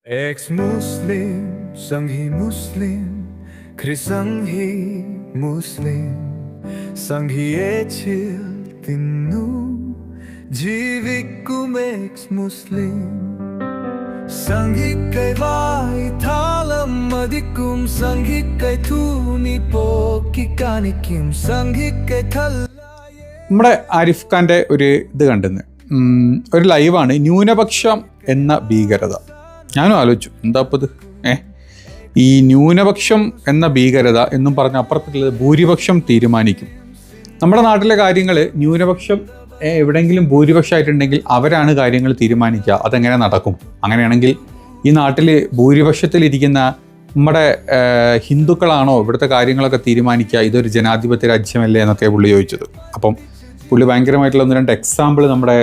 Ex-Muslim, Sanghi Muslim, Krisanghi Muslim, Sanghi Echil Tinnu, Jivikum ex-Muslim, Sanghi Kai Vai Thalam Madikum, Sanghi Kai Thuni Poki Kanikim, Sanghi Kai Thal. നമ്മുടെ ആരിഫ് ഖാൻ്റെ ഒരു ഇത് കണ്ടെന്ന് ഒരു ലൈവാണ് ന്യൂനപക്ഷം എന്ന ഭീകരത. ഞാനും ആലോചിച്ചു എന്താ ഇപ്പോൾ ഇത് ഈ ന്യൂനപക്ഷം എന്ന ഭീകരത എന്നും പറഞ്ഞ അപ്പുറത്തുള്ളത് ഭൂരിപക്ഷം തീരുമാനിക്കും. നമ്മുടെ നാട്ടിലെ കാര്യങ്ങൾ ന്യൂനപക്ഷം എവിടെയെങ്കിലും ഭൂരിപക്ഷമായിട്ടുണ്ടെങ്കിൽ അവരാണ് കാര്യങ്ങൾ തീരുമാനിക്കുക. അതെങ്ങനെ നടക്കും? അങ്ങനെയാണെങ്കിൽ ഈ നാട്ടിൽ ഭൂരിപക്ഷത്തിലിരിക്കുന്ന നമ്മുടെ ഹിന്ദുക്കളാണോ ഇവിടുത്തെ കാര്യങ്ങളൊക്കെ തീരുമാനിക്കുക? ഇതൊരു ജനാധിപത്യ രാജ്യമല്ലേ എന്നൊക്കെ പുള്ളി ചോദിച്ചത്. അപ്പം പുള്ളി ഭയങ്കരമായിട്ടുള്ള 1-2 എക്സാമ്പിൾ നമ്മുടെ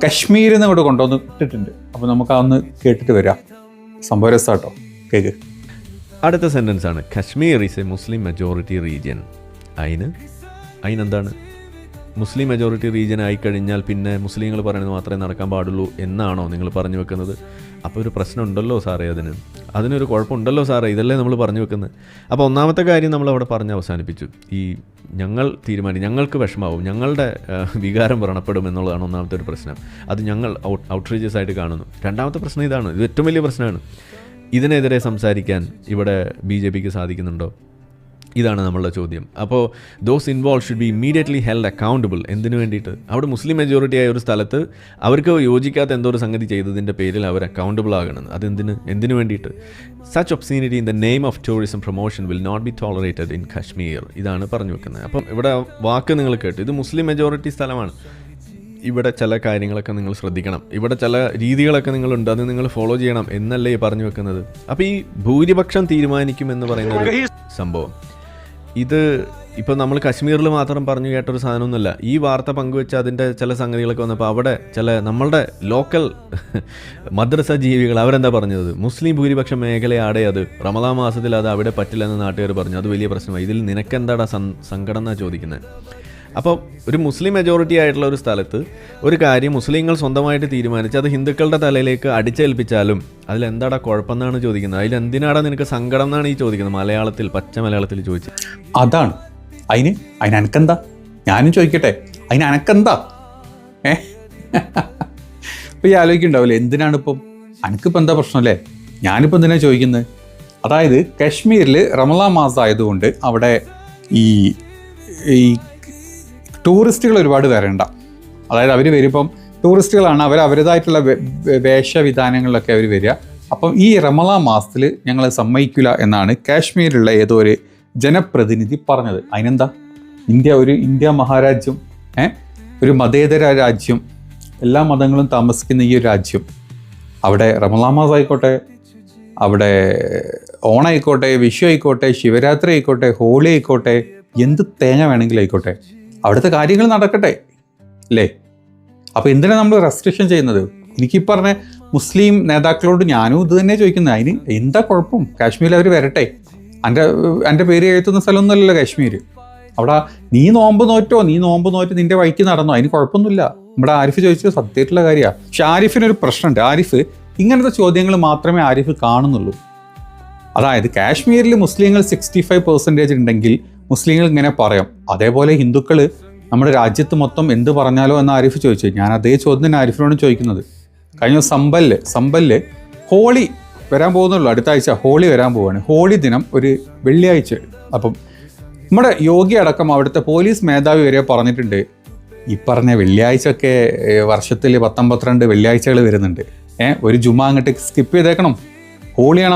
കശ്മീരിൽ നിന്ന് ഇവിടെ കൊണ്ടുവന്ന് ഇട്ടിട്ടുണ്ട്. അപ്പോൾ നമുക്ക് അതൊന്ന് കേട്ടിട്ട് വരാം. സംഭവ രസാട്ടോ, കേക്ക്. അടുത്ത സെൻറ്റൻസ് ആണ്, Kashmir is a Muslim majority region. അതിനെന്താണ്? മുസ്ലിം മെജോറിറ്റി റീജിയൻ ആയിക്കഴിഞ്ഞാൽ പിന്നെ മുസ്ലിങ്ങൾ പറയുന്നത് മാത്രമേ നടക്കാൻ പാടുള്ളൂ എന്നാണോ നിങ്ങൾ പറഞ്ഞു വെക്കുന്നത്? അപ്പോൾ ഒരു പ്രശ്നം ഉണ്ടല്ലോ സാറേ, അതിനൊരു കുഴപ്പമുണ്ടല്ലോ സാറേ, ഇതല്ലേ നമ്മൾ പറഞ്ഞു വെക്കുന്നത്. അപ്പോൾ ഒന്നാമത്തെ കാര്യം നമ്മളവിടെ പറഞ്ഞ് അവസാനിപ്പിച്ചു. ഈ ഞങ്ങൾക്ക് വിഷമാവും, ഞങ്ങളുടെ വികാരം വ്രണപ്പെടും എന്നുള്ളതാണ് ഒന്നാമത്തെ ഒരു പ്രശ്നം. അത് ഞങ്ങൾ ഔട്ട്റീജിയസ് ആയിട്ട് കാണുന്നു. രണ്ടാമത്തെ പ്രശ്നം ഇതാണ്, ഇത് ഏറ്റവും വലിയ പ്രശ്നമാണ്. ഇതിനെതിരെ സംസാരിക്കാൻ ഇവിടെ BJPക്ക് സാധിക്കുന്നുണ്ടോ? ഇതാണ് നമ്മളുടെ ചോദ്യം. അപ്പോൾ those involve should be immediately held accountable. എന്തിനു വേണ്ടിയിട്ട്? അവിടെ മുസ്ലിം മെജോറിറ്റി ആയ ഒരു സ്ഥലത്ത് അവർക്ക് യോജിക്കാത്ത എന്തോ ഒരു സംഗതി ചെയ്തതിൻ്റെ പേരിൽ അവർ അക്കൗണ്ടബിൾ ആകണം. എന്തിനു വേണ്ടിയിട്ട്? Such obscenity in the name of tourism promotion will not be tolerated in Kashmir. ഇതാണ് പറഞ്ഞു വെക്കുന്നത്. അപ്പം ഇവിടെ വാക്ക് നിങ്ങൾ കേട്ടു, ഇത് മുസ്ലിം മെജോറിറ്റി സ്ഥലമാണ്. ഇവിടെ ചില കാര്യങ്ങളൊക്കെ നിങ്ങൾ ശ്രദ്ധിക്കണം, ഇവിടെ ചില രീതികളൊക്കെ നിങ്ങളുണ്ട്, അത് നിങ്ങൾ ഫോളോ ചെയ്യണം എന്നല്ലേ ഈ പറഞ്ഞു വെക്കുന്നത്. അപ്പോൾ ഈ ഭൂരിപക്ഷം തീരുമാനിക്കുമെന്ന് പറയുന്ന ഒരു സംഭവം, ഇത് ഇപ്പോൾ നമ്മൾ കശ്മീരിൽ മാത്രം പറഞ്ഞു കേട്ടൊരു സാധനമൊന്നുമല്ല. ഈ വാർത്ത പങ്കുവെച്ച് അതിൻ്റെ ചില സംഗതികളൊക്കെ വന്നപ്പോൾ അവിടെ നമ്മളുടെ ലോക്കൽ മദ്രസ ജീവികൾ അവരെന്താ പറഞ്ഞത്? മുസ്ലിം ഭൂരിപക്ഷ മേഖലയാടെ അത് റമദാൻ മാസത്തിൽ അത് അവിടെ പറ്റില്ലെന്ന് നാട്ടുകാർ പറഞ്ഞു. അത് വലിയ പ്രശ്നമായി. ഇതിൽ നിനക്കെന്താടാ സങ്കടം എന്നാണ് ചോദിക്കുന്നത്. അപ്പോൾ ഒരു മുസ്ലിം മെജോറിറ്റി ആയിട്ടുള്ള ഒരു സ്ഥലത്ത് ഒരു കാര്യം മുസ്ലിങ്ങൾ സ്വന്തമായിട്ട് തീരുമാനിച്ച് അത് ഹിന്ദുക്കളുടെ തലയിലേക്ക് അടിച്ചേൽപ്പിച്ചാലും അതിലെന്താടാ കുഴപ്പമെന്നാണ് ചോദിക്കുന്നത്. അതിലെന്തിനാടാ നിനക്ക് സങ്കടം എന്നാണ് ഈ ചോദിക്കുന്നത്. മലയാളത്തിൽ, പച്ച മലയാളത്തിൽ ചോദിച്ചത് അതാണ്. അതിന് അനക്കെന്താ? ഞാനും ചോദിക്കട്ടെ, അതിന് അനക്കെന്താ? അപ്പോൾ ഈ ആലോചിക്കുന്നുണ്ടാവില്ലേ, എന്തിനാണ് ഇപ്പം അനക്കിപ്പോൾ എന്താ പ്രശ്നം അല്ലേ? ഞാനിപ്പോൾ എന്തിനാണ് ചോദിക്കുന്നത്? അതായത് കശ്മീരിൽ റമദാൻ മാസം ആയതുകൊണ്ട് അവിടെ ഈ ടൂറിസ്റ്റുകൾ ഒരുപാട് വരണ്ട. അതായത് അവർ വരുമ്പം ടൂറിസ്റ്റുകളാണ്, അവരുടേതായിട്ടുള്ള വേഷവിധാനങ്ങളിലൊക്കെ അവർ വരിക. അപ്പം ഈ റമദാൻ മാസത്തിൽ ഞങ്ങൾ സമ്മതിക്കില്ല എന്നാണ് കാശ്മീരിലുള്ള ഏതോ ഒരു ജനപ്രതിനിധി പറഞ്ഞത്. അതിനെന്താ? ഇന്ത്യ മഹാരാജ്യം, ഒരു മതേതര രാജ്യം, എല്ലാ മതങ്ങളും താമസിക്കുന്ന ഈ ഒരു രാജ്യം, അവിടെ റമദാൻ മാസം ആയിക്കോട്ടെ, അവിടെ ഓണായിക്കോട്ടെ, വിഷു ആയിക്കോട്ടെ, ശിവരാത്രി ആയിക്കോട്ടെ, ഹോളി ആയിക്കോട്ടെ, എന്ത് തേങ്ങ വേണമെങ്കിലും ആയിക്കോട്ടെ, അവിടുത്തെ കാര്യങ്ങൾ നടക്കട്ടെ അല്ലേ? അപ്പോൾ എന്തിനാണ് നമ്മൾ റെസ്ട്രിക്ഷൻ ചെയ്യുന്നത്? എനിക്ക് പറഞ്ഞ മുസ്ലിം നേതാക്കളോട് ഞാനും ഇത് തന്നെ ചോദിക്കുന്നത്. അതിന് എന്താ കുഴപ്പം? കാശ്മീരിൽ അവർ വരട്ടെ. എൻ്റെ പേര് എഴുത്തുന്ന സ്ഥലമൊന്നുമല്ലല്ലോ കാശ്മീർ. അവിടെ നീ നോമ്പ് നോറ്റോ നിൻ്റെ വഴിക്ക് നടന്നോ, അതിന് കുഴപ്പമൊന്നുമില്ല. നമ്മുടെ ആരിഫ് ചോദിച്ചത് സത്യമായിട്ടുള്ള കാര്യമാണ്. പക്ഷെ ആരിഫിനൊരു പ്രശ്നമുണ്ട്. ആരിഫ് ഇങ്ങനത്തെ ചോദ്യങ്ങൾ മാത്രമേ ആരിഫ് കാണുന്നുള്ളൂ. അതായത് കാശ്മീരിൽ മുസ്ലിങ്ങൾ 65% ഉണ്ടെങ്കിൽ മുസ്ലിങ്ങൾ ഇങ്ങനെ പറയാം, അതേപോലെ ഹിന്ദുക്കൾ നമ്മുടെ രാജ്യത്ത് മൊത്തം എന്ത് പറഞ്ഞാലോ എന്ന് ആരിഫ് ചോദിച്ചു. ഞാൻ അതേ ചോദ്യം തന്നെ ആരിഫിനോട് ചോദിക്കുന്നത്. കഴിഞ്ഞ സമ്പല്ല് ഹോളി വരാൻ പോകുന്നുള്ളൂ, അടുത്ത ആഴ്ച ഹോളി വരാൻ പോവുകയാണ്. ഹോളി ദിനം ഒരു വെള്ളിയാഴ്ച. അപ്പം നമ്മുടെ യോഗി അടക്കം അവിടുത്തെ പോലീസ് മേധാവി വരെ പറഞ്ഞിട്ടുണ്ട്, ഈ പറഞ്ഞ വെള്ളിയാഴ്ചയൊക്കെ വർഷത്തിൽ 12 വെള്ളിയാഴ്ചകൾ വരുന്നുണ്ട്. ഒരു ജുമാ അങ്ങോട്ട് സ്കിപ്പ് ചെയ്തേക്കണം. ഹോളിയാണ്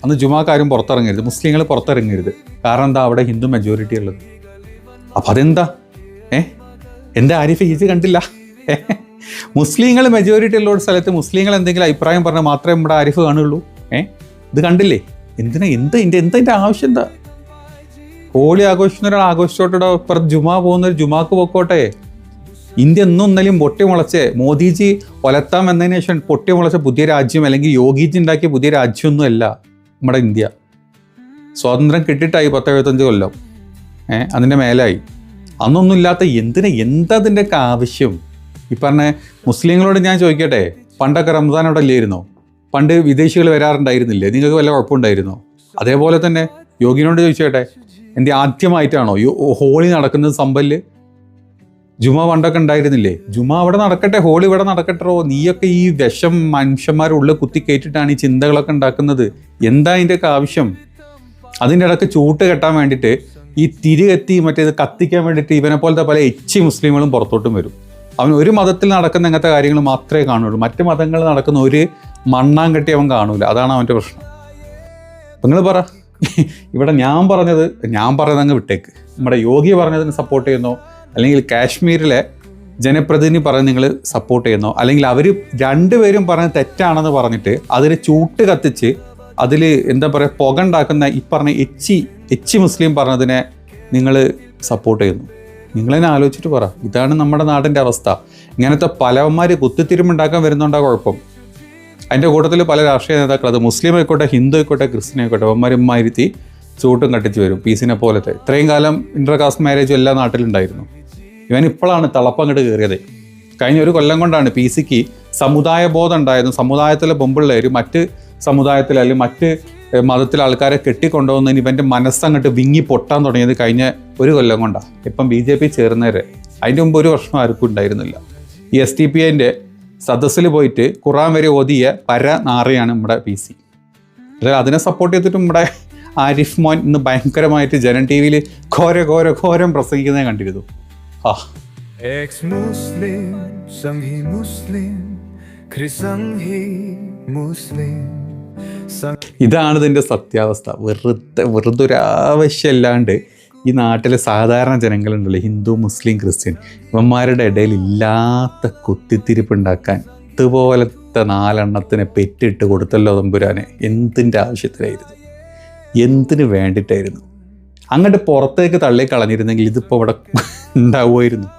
അന്ന് ജുമാക്കാരും പുറത്തിറങ്ങരുത്, മുസ്ലിങ്ങൾ പുറത്തിറങ്ങരുത്. കാരണം എന്താ? അവിടെ ഹിന്ദു മെജോറിറ്റി ഉള്ളത്. അപ്പം അതെന്താ? എൻ്റെ ആരിഫ് ഇത് കണ്ടില്ല? മുസ്ലിങ്ങൾ മെജോറിറ്റി ഉള്ള ഒരു സ്ഥലത്ത് മുസ്ലിങ്ങൾ എന്തെങ്കിലും അഭിപ്രായം പറഞ്ഞാൽ മാത്രമേ നമ്മുടെ ആരിഫ് കാണുള്ളൂ. ഇത് കണ്ടില്ലേ? എന്താ ആവശ്യം? എന്താ ഹോളി ആഘോഷിക്കുന്ന ഒരാൾ ആഘോഷിച്ചോട്ടെ, ഇപ്പുറത്ത് ജുമാ പോകുന്ന ഒരു ജുമാക്ക് പോക്കോട്ടെ. ഇന്ത്യ എന്നും ഇന്നലെയും പൊട്ടി മുളച്ച് മോദിജി ഒലത്താം എന്നതിന് ശേഷം പൊട്ടി മുളച്ച പുതിയ രാജ്യം, അല്ലെങ്കിൽ യോഗിജി ഉണ്ടാക്കിയ പുതിയ രാജ്യമൊന്നും അല്ല നമ്മുടെ ഇന്ത്യ. സ്വാതന്ത്ര്യം കിട്ടിയിട്ടായി 10-75 കൊല്ലം, അതിൻ്റെ മേലായി. അന്നൊന്നും ഇല്ലാത്ത എന്താ അതിൻ്റെയൊക്കെ ആവശ്യം? ഈ പറഞ്ഞ മുസ്ലിങ്ങളോട് ഞാൻ ചോദിക്കട്ടെ, പണ്ടൊക്കെ റംസാൻ അവിടെ ഇല്ലായിരുന്നോ? പണ്ട് വിദേശികൾ വരാറുണ്ടായിരുന്നില്ലേ? നിങ്ങൾക്ക് വല്ല കുഴപ്പമുണ്ടായിരുന്നോ? അതേപോലെ തന്നെ യോഗിനോട് ചോദിച്ചോട്ടെ, എൻ്റെ ആദ്യമായിട്ടാണോ ഹോളി നടക്കുന്നത് സമ്പല്? ജുമ പണ്ടൊക്കെ ഉണ്ടായിരുന്നില്ലേ? ജുമ അവിടെ നടക്കട്ടെ, ഹോളി ഇവിടെ നടക്കട്ടോ. നീയൊക്കെ ഈ വിഷം മനുഷ്യന്മാരുടെ ഉള്ളിൽ കുത്തി കയറ്റിട്ടാണ് ഈ ചിന്തകളൊക്കെ ഉണ്ടാക്കുന്നത്. എന്താ അതിൻ്റെയൊക്കെ ആവശ്യം? അതിൻ്റെ ഇടയ്ക്ക് ചൂട്ട് കെട്ടാൻ വേണ്ടിയിട്ട് ഈ തിരികെത്തി മറ്റേത് കത്തിക്കാൻ വേണ്ടിയിട്ട് ഇവനെ പോലത്തെ പല മുസ്ലിങ്ങളും പുറത്തോട്ടും വരും. അവൻ ഒരു മതത്തിൽ നടക്കുന്ന അങ്ങനത്തെ കാര്യങ്ങൾ മാത്രമേ കാണുള്ളൂ. മറ്റ് മതങ്ങളിൽ നടക്കുന്ന ഒരു മണ്ണാങ്കട്ടി അവൻ കാണൂല. അതാണ് അവൻ്റെ പ്രശ്നം. നിങ്ങൾ പറ, ഇവിടെ ഞാൻ പറയുന്നത് അങ്ങ് വിട്ടേക്ക്. നമ്മുടെ യോഗി പറഞ്ഞതിന് സപ്പോർട്ട് ചെയ്യുന്നോ, അല്ലെങ്കിൽ കാശ്മീരിലെ ജനപ്രതിനിധി പറഞ്ഞ് നിങ്ങൾ സപ്പോർട്ട് ചെയ്യുന്നോ, അല്ലെങ്കിൽ അവർ രണ്ടുപേരും പറഞ്ഞത് തെറ്റാണെന്ന് പറഞ്ഞിട്ട് അതിന് ചൂട്ട് കത്തിച്ച് അതിൽ എന്താ പറയുക പുക ഉണ്ടാക്കുന്ന ഈ പറഞ്ഞ എച്ചി മുസ്ലിം പറഞ്ഞതിനെ നിങ്ങൾ സപ്പോർട്ട് ചെയ്യുന്നു? നിങ്ങളതിനെ ആലോചിച്ചിട്ട് പറ. ഇതാണ് നമ്മുടെ നാടിൻ്റെ അവസ്ഥ. ഇങ്ങനത്തെ പലവന്മാർ കുത്തിത്തിരിമ്പുണ്ടാക്കാൻ വരുന്നുണ്ടാ കുഴപ്പം. അതിൻ്റെ കൂട്ടത്തിൽ പല രാഷ്ട്രീയ നേതാക്കൾ, അത് മുസ്ലിം ആയിക്കോട്ടെ, ഹിന്ദു ആയിക്കോട്ടെ, ക്രിസ്ത്യൻ ആയിക്കോട്ടെ, അവന്മാരുമായിരുത്തി ചൂട്ടും കട്ടിച്ച് വരും. പീസിനെ പോലത്തെ ഇത്രയും കാലം ഇൻ്റർ കാസ്റ്റ് മാരേജും എല്ലാ നാട്ടിലുണ്ടായിരുന്നു. ഇവൻ ഇപ്പോഴാണ് തളപ്പങ്ങോട്ട് കയറിയത്. കഴിഞ്ഞ ഒരു കൊല്ലം കൊണ്ടാണ് പി സിക്ക് സമുദായ ബോധം ഉണ്ടായിരുന്നു. സമുദായത്തിലെ പെമ്പിള്ളേർ മറ്റ് സമുദായത്തിൽ അല്ലെങ്കിൽ മറ്റ് മതത്തിലെ ആൾക്കാരെ കെട്ടിക്കൊണ്ടുപോകുന്നതിന് ഇവൻ്റെ മനസ്സങ്ങോട്ട് വിങ്ങി പൊട്ടാൻ തുടങ്ങിയത് കഴിഞ്ഞ ഒരു കൊല്ലം കൊണ്ടാണ്. ഇപ്പം BJP ചേർന്നവരെ. അതിൻ്റെ മുമ്പ് ഒരു വർഷം ആർക്കും ഉണ്ടായിരുന്നില്ല. ഈ SDPIൻ്റെ സദസ്സിൽ പോയിട്ട് ഖുറാൻ വരെ ഓതിയ നാറിയാണ് നമ്മുടെ PC. അതായത് അതിനെ സപ്പോർട്ട് ചെയ്തിട്ട് നമ്മുടെ ആരിഫ് മോൻ ഇന്ന് ഭയങ്കരമായിട്ട് ജനം TV ഘോരം പ്രസംഗിക്കുന്നതിനെ കണ്ടിരുന്നു. Ex-Muslim, Sanghi Muslim, Krisanghi Muslim. ഇതാണ് ഇതിൻ്റെ സത്യാവസ്ഥ. വെറുതെ ഒരാവശ്യമില്ലാണ്ട് ഈ നാട്ടിലെ സാധാരണ ജനങ്ങളുണ്ടല്ലോ, ഹിന്ദു, മുസ്ലിം, ക്രിസ്ത്യൻ, ഇവന്മാരുടെ ഇടയിൽ ഇല്ലാത്ത കുത്തിത്തിരിപ്പുണ്ടാക്കാൻ ഇതുപോലത്തെ 4 എണ്ണത്തിനെ പെറ്റിട്ട് കൊടുത്തല്ലോ തമ്പുരാനെ. എന്തിൻ്റെ ആവശ്യത്തിലായിരുന്നു? എന്തിനു വേണ്ടിയിട്ടായിരുന്നു? അങ്ങോട്ട് പുറത്തേക്ക് തള്ളിക്കളഞ്ഞിരുന്നെങ്കിൽ ഇതിപ്പോൾ ഇവിടെ ഉണ്ടാവുമായിരുന്നു.